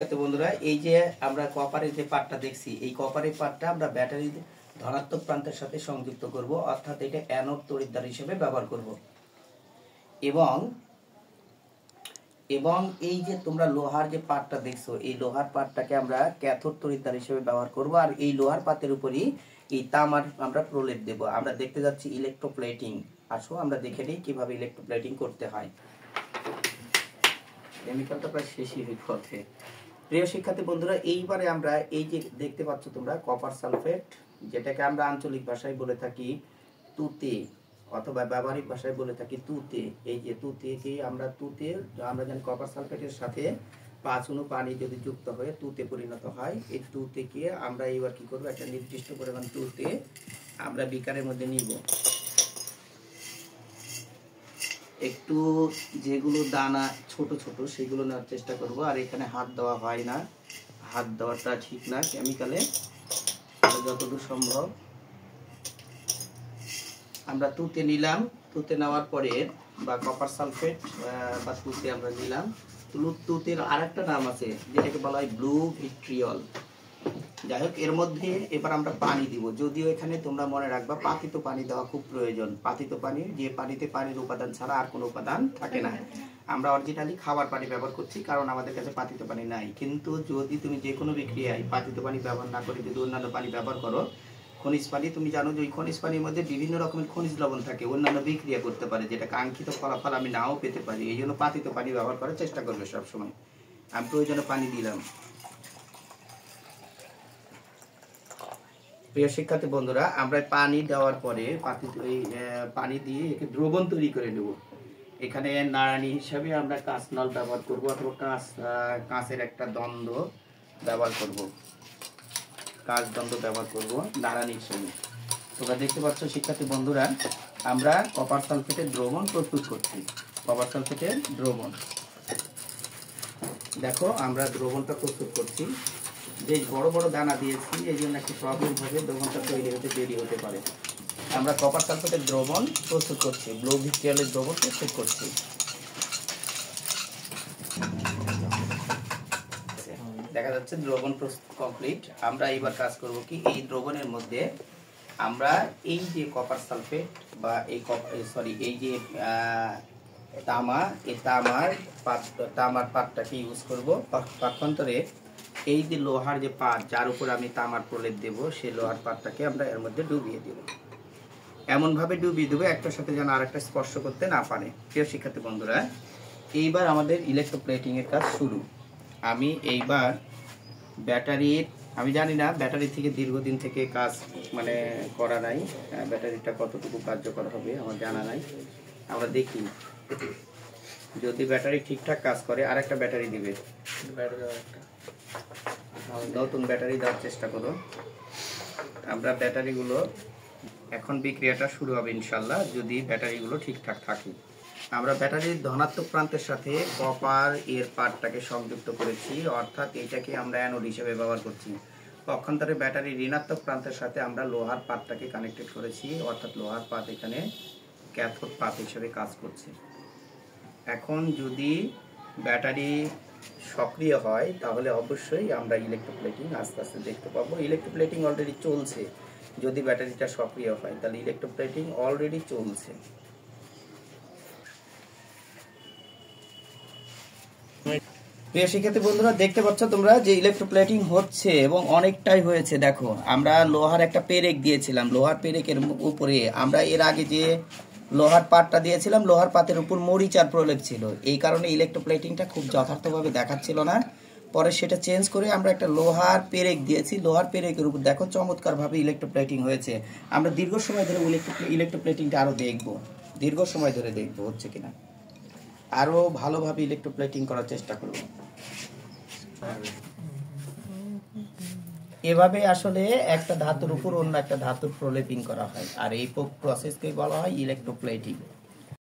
তো বন্ধুরা এই যে আমরা কপারের যে পার্টটা দেখছি এই কপারের পার্টটা আমরা ব্যাটারির ধনাত্মক প্রান্তের সাথে সংযুক্ত করব, অর্থাৎ এটা অ্যানোড তড়িৎদ্বার হিসেবে ব্যবহার করব। এবং এবং এই যে তোমরা লোহার যে পার্টটা দেখছো এই লোহার পার্টটাকে আমরা ক্যাথোড তড়িৎদ্বার হিসেবে ব্যবহার করব। আর এই লোহার পাতের উপরই এই তামার আমরা প্রলেপ দেব। আমরা দেখতে যাচ্ছি ইলেকট্রোপ্লেটিং। আসো আমরা দেখে নিই কিভাবে ইলেকট্রোপ্লেটিং করতে হয়। কেমিক্যালটা প্রায় শেষই হয়ে পথে। প্রিয় শিক্ষার্থী বন্ধুরা, এইবারে আমরা এই যে দেখতে পাচ্ছ তোমরা কপার সালফেট, যেটাকে আমরা আঞ্চলিক ভাষায় বলে থাকি তুতে অথবা ব্যবহারিক ভাষায় বলে থাকি তুতে। এই যে তুতেকে আমরা জানি কপার সালফেটের সাথে 5 অণু পানি যদি যুক্ত হয়ে তুতে পরিণত হয়। এই তুতেকে আমরা এবার কি করব, একটা নির্দিষ্ট পরিমাণ তুতে আমরা বিকারের মধ্যে নিব। একটু যেগুলো দানা ছোট ছোট সেগুলো নেওয়ার চেষ্টা করব। আর এখানে হাত দেওয়া হয় না, হাত দেওয়াটা ঠিক না কেমিক্যালে। যতদূর সম্ভব আমরা তুতে নিলাম। তুতে নেওয়ার পরে বা কপার সালফেট বা তুতে আমরা নিলাম। তুতের আরেকটা নাম আছে যেটাকে বলা হয় ব্লু ভিট্রিয়ল। যাই হোক, এর মধ্যে এবার আমরা পানি দিব। যদিও এখানে তোমরা মনে রাখবা পাতিত পানি দেওয়া খুব প্রয়োজন। পাতিত পানি, যে পানিতে পানির উপাদান ছাড়া আর কোনো উপাদান থাকে না। আমরা অরিজিনালি খাবার পানি ব্যবহার করছি, কারণ আমাদের কাছে পাতিত পানি নাই। কিন্তু যদি তুমি যে কোনো বিক্রিয়ায় পাতিত পানি ব্যবহার না করে যদি অন্যান্য পানি ব্যবহার করো, খনিজ পানি, তুমি জানো যে ওই খনিজ পানির মধ্যে বিভিন্ন রকমের খনিজ লবণ থাকে, অন্যান্য বিক্রিয়া করতে পারে, যেটা কাঙ্ক্ষিত ফলাফল আমি নাও পেতে পারি। এই জন্য পাতিত পানি ব্যবহার করার চেষ্টা করবে সবসময়। আমি প্রয়োজনে পানি দিলাম। প্রিয় শিক্ষার্থী বন্ধুরা, আমরা পানি দেওয়ার পরে পানি দিয়ে একে দ্রবণ তৈরি করে নেব। এখানে নাড়ানি হিসাবে আমরা কাঁচ নল ব্যবহার করব অথবা কাঁচের একটা দ্বন্দ্ব ব্যবহার করব, কাঁচ দ্বন্দ্ব ব্যবহার করব নাড়ানি হিসেবে। তোমরা দেখতে পাচ্ছ শিক্ষার্থী বন্ধুরা, আমরা কপার সালফেটের দ্রবণ প্রস্তুত করছি। কপার সালফেটের দ্রবণ, দেখো আমরা দ্রবণটা প্রস্তুত করছি। বেশ বড় বড় দানা দিয়েছি, এই জন্য একটি প্রবলেম হবে, দ্রবণটা তৈরি হতে দেরি হতে পারে। আমরা কপার সালফেটের দ্রবণ প্রস্তুত করছি, ব্লু ভিট্রিয়লের দ্রবণ প্রস্তুত করছি। দেখা যাচ্ছে দ্রবণ প্রস্তুত কমপ্লিট। আমরা এবার কাজ করব কি, এই দ্রবণের মধ্যে আমরা এই যে কপার সালফেট বা এই যে তামা, এই তামার পাতটাকে ইউজ করব। পক্ষান্তরে এই যে লোহার যে পাত, যার উপর আমি তামার প্রলেপ দেব, সেই লোহার পাতটাকে আমরা এর মধ্যে ডুবিয়ে দেব। এমন ভাবে ডুবিয়ে দেবো একটার সাথে যেন আরেকটা স্পর্শ করতে না পারে। প্রিয় শিক্ষার্থী বন্ধুরা, এইবার আমাদের ইলেকট্রোপ্লেটিং এর কাজ শুরু। আমি এইবার ব্যাটারির, আমি জানি না ব্যাটারি থেকে দীর্ঘদিন থেকে কাজ করা নাই, ব্যাটারিটা কতটুকু কার্যকর হবে আমার জানা নাই। আমরা দেখি, যদি ব্যাটারি ঠিকঠাক কাজ করে আরেকটা ব্যাটারি দিবে, নতুন ব্যাটারি দেওয়ার চেষ্টা করো। আমরা ব্যাটারিগুলো এখন বিক্রিয়াটা শুরু হবে ইনশাল্লাহ, যদি ব্যাটারিগুলো ঠিকঠাক থাকে। আমরা ব্যাটারির ধনাত্মক প্রান্তের সাথে কপার এর পার্টটাকে সংযুক্ত করেছি, অর্থাৎ এটাকে আমরা অ্যানোড হিসেবে ব্যবহার করছি। পক্ষান্তরে ব্যাটারির ঋণাত্মক প্রান্তের সাথে আমরা লোহার পাতটাকে কানেক্টেড করেছি, অর্থাৎ লোহার পাত এখানে ক্যাথোড পাত হিসেবে কাজ করছে। এখন যদি ব্যাটারি সক্রিয় হয় তাহলে অবশ্যই আমরা ইলেকট্রোপ্লেটিং আস্তে আস্তে দেখতে পাবো। ইলেকট্রোপ্লেটিং অলরেডি চলছে। যদি ব্যাটারিটা সক্রিয় হয় তাহলে ইলেকট্রোপ্লেটিং অলরেডি চলছে। প্রিয় শিক্ষার্থী বন্ধুরা, দেখতে পাচ্ছ তোমরা যে ইলেকট্রোপ্লেটিং হচ্ছে এবং অনেকটাই হয়েছে। দেখো, আমরা লোহার একটা পেরেক দিয়েছিলাম, লোহার পেরেকের উপরে আমরা এর আগে যে লোহার পাতটা দিয়েছিলাম, লোহার পাতের উপর মরিচার প্রলেপ ছিল। এই কারণে ইলেকট্রোপ্লেটিংটা খুব যথার্থভাবে দেখাচ্ছিল না। পরে সেটা চেঞ্জ করে আমরা একটা লোহার পেরেক দিয়েছি। লোহার পেরেকের উপর দেখো চমৎকারভাবে ইলেকট্রোপ্লেটিং হয়েছে। আমরা দীর্ঘ সময় ধরে ইলেকট্রোপ্লেটিংটা আরো দেখবো, দীর্ঘ সময় ধরে দেখবো হচ্ছে কিনা, আরো ভালোভাবে ইলেকট্রোপ্লেটিং করার চেষ্টা করব। এভাবে আসলে একটা ধাতুর উপর অন্য একটা ধাতুর প্রলেপিং করা হয়, আর এই প্রসেসকে বলা হয় ইলেকট্রোপ্লেটিং।